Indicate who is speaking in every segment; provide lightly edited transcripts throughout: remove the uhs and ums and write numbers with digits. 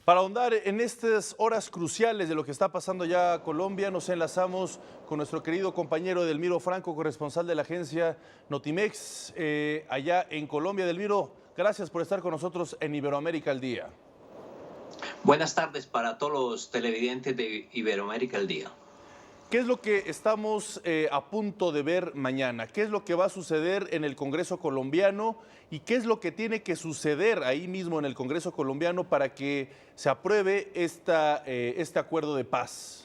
Speaker 1: Para ahondar en estas horas cruciales de lo que está pasando ya a Colombia, nos enlazamos con nuestro querido compañero Edelmiro Franco, corresponsal de la agencia Notimex, allá en Colombia. Edelmiro, gracias por estar con nosotros en Iberoamérica al Día.
Speaker 2: Buenas tardes para todos los televidentes de Iberoamérica al Día.
Speaker 1: ¿Qué es lo que estamos a punto de ver mañana? ¿Qué es lo que va a suceder en el Congreso colombiano? ¿Y qué es lo que tiene que suceder ahí mismo en el Congreso colombiano para que se apruebe este acuerdo de paz?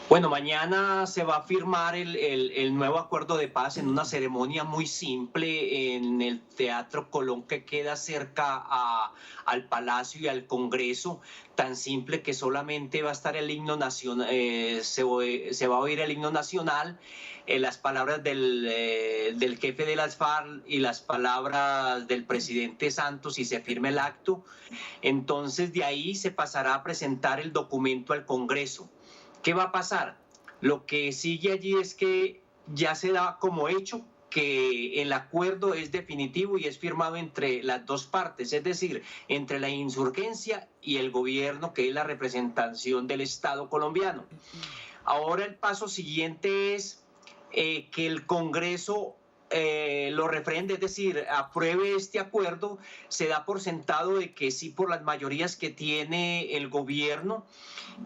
Speaker 2: Bueno, mañana se va a firmar el nuevo acuerdo de paz en una ceremonia muy simple en el Teatro Colón, que queda cerca al Palacio y al Congreso, tan simple que solamente va a estar el himno nacional, se va a oír el himno nacional, las palabras del jefe de las FARC y las palabras del presidente Santos, y se firma el acto. Entonces de ahí se pasará a presentar el documento al Congreso. ¿Qué va a pasar? Lo que sigue allí es que ya se da como hecho que el acuerdo es definitivo y es firmado entre las dos partes, es decir, entre la insurgencia y el gobierno, que es la representación del Estado colombiano. Ahora el paso siguiente es que el Congreso lo refrende, es decir, apruebe este acuerdo. Se da por sentado de que sí, por las mayorías que tiene el gobierno,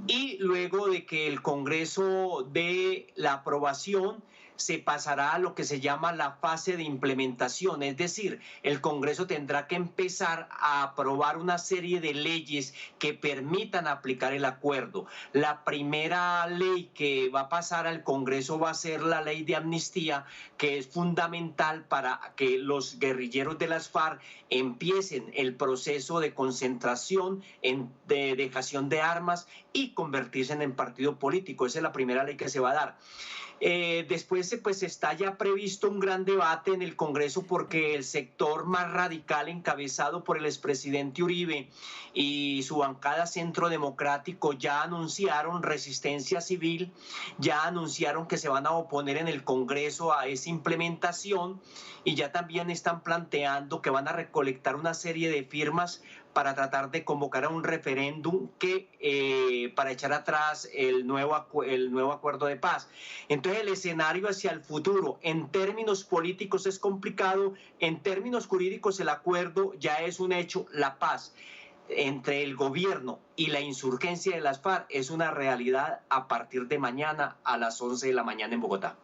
Speaker 2: y luego de que el Congreso dé la aprobación, se pasará a lo que se llama la fase de implementación, es decir, el Congreso tendrá que empezar a aprobar una serie de leyes que permitan aplicar el acuerdo. La primera ley que va a pasar al Congreso va a ser la ley de amnistía, que es fundamental para que los guerrilleros de las FARC empiecen el proceso de concentración, de dejación de armas y convertirse en partido político. Esa es la primera ley que se va a dar. Después pues está ya previsto un gran debate en el Congreso, porque el sector más radical, encabezado por el expresidente Uribe y su bancada Centro Democrático, ya anunciaron resistencia civil, ya anunciaron que se van a oponer en el Congreso a esa implementación, y ya también están planteando que van a recolectar una serie de firmas para tratar de convocar a un referéndum para echar atrás el nuevo acuerdo de paz. Entonces el escenario hacia el futuro en términos políticos es complicado, en términos jurídicos el acuerdo ya es un hecho. La paz entre el gobierno y la insurgencia de las FARC es una realidad a partir de mañana a las 11 de la mañana en Bogotá.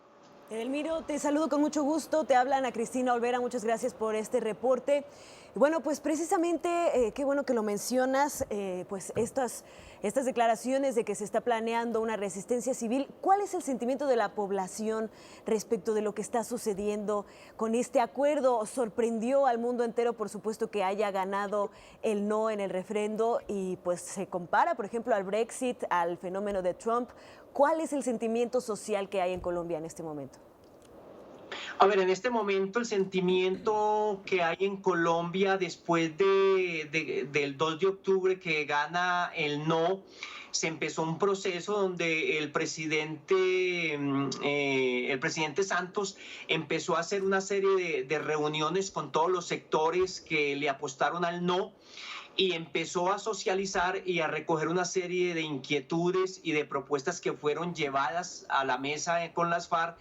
Speaker 3: Edelmiro, te saludo con mucho gusto. Te habla Ana Cristina Olvera. Muchas gracias por este reporte. Bueno, pues precisamente, qué bueno que lo mencionas, pues estas declaraciones de que se está planeando una resistencia civil. ¿Cuál es el sentimiento de la población respecto de lo que está sucediendo con este acuerdo? Sorprendió al mundo entero, por supuesto, que haya ganado el no en el referendo, y pues se compara, por ejemplo, al Brexit, al fenómeno de Trump. ¿Cuál es el sentimiento social que hay en Colombia en este momento?
Speaker 2: A ver, en este momento el sentimiento que hay en Colombia después del 2 de octubre, que gana el no, se empezó un proceso donde el presidente Santos empezó a hacer una serie de reuniones con todos los sectores que le apostaron al no, y empezó a socializar y a recoger una serie de inquietudes y de propuestas que fueron llevadas a la mesa con las FARC,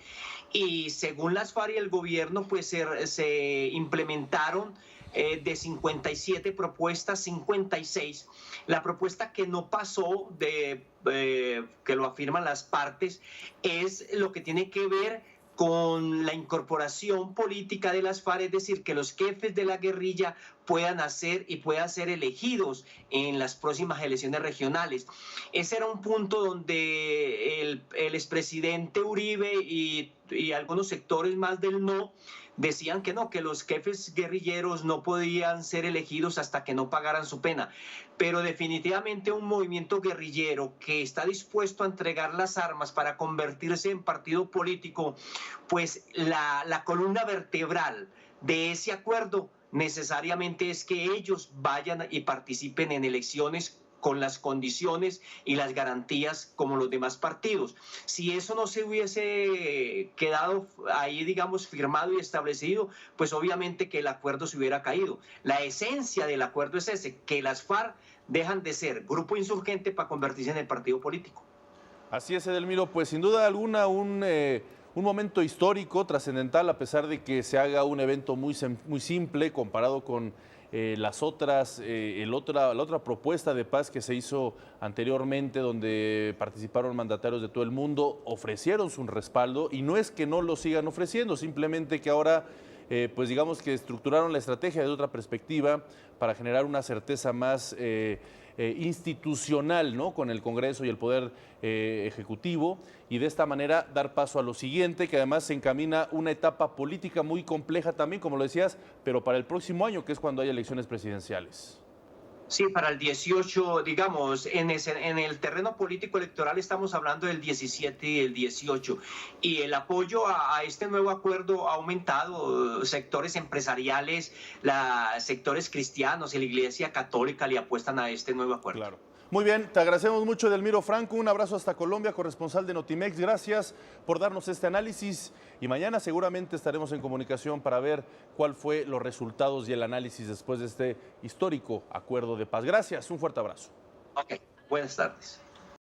Speaker 2: y según las FARC y el gobierno pues se implementaron de 57 propuestas, 56. La propuesta que no pasó, que lo afirman las partes, es lo que tiene que ver con la incorporación política de las FARC, es decir, que los jefes de la guerrilla puedan ser elegidos en las próximas elecciones regionales. Ese era un punto donde el expresidente Uribe y algunos sectores más del no decían que no, que los jefes guerrilleros no podían ser elegidos hasta que no pagaran su pena. Pero definitivamente un movimiento guerrillero que está dispuesto a entregar las armas para convertirse en partido político, pues la columna vertebral de ese acuerdo necesariamente es que ellos vayan y participen en elecciones con las condiciones y las garantías como los demás partidos. Si eso no se hubiese quedado ahí, digamos, firmado y establecido, pues obviamente que el acuerdo se hubiera caído. La esencia del acuerdo es ese, que las FARC dejan de ser grupo insurgente para convertirse en el partido político.
Speaker 1: Así es, Edelmiro, pues sin duda alguna un momento histórico, trascendental, a pesar de que se haga un evento muy simple comparado con la otra propuesta de paz que se hizo anteriormente, donde participaron mandatarios de todo el mundo, ofrecieron su respaldo, y no es que no lo sigan ofreciendo, simplemente que ahora pues digamos que estructuraron la estrategia desde otra perspectiva para generar una certeza más institucional, ¿no?, con el Congreso y el Poder Ejecutivo, y de esta manera dar paso a lo siguiente, que además se encamina una etapa política muy compleja también, como lo decías, pero para el próximo año, que es cuando hay elecciones presidenciales.
Speaker 2: Sí, para el 18, digamos, en el terreno político electoral estamos hablando del 17 y el 18. Y el apoyo a este nuevo acuerdo ha aumentado. Sectores empresariales, sectores cristianos y la Iglesia Católica le apuestan a este nuevo acuerdo.
Speaker 1: Claro. Muy bien, te agradecemos mucho, Edelmiro Franco. Un abrazo hasta Colombia, corresponsal de Notimex. Gracias por darnos este análisis, y mañana seguramente estaremos en comunicación para ver cuál fue los resultados y el análisis después de este histórico acuerdo de paz. Gracias, un fuerte abrazo.
Speaker 2: Ok, buenas tardes.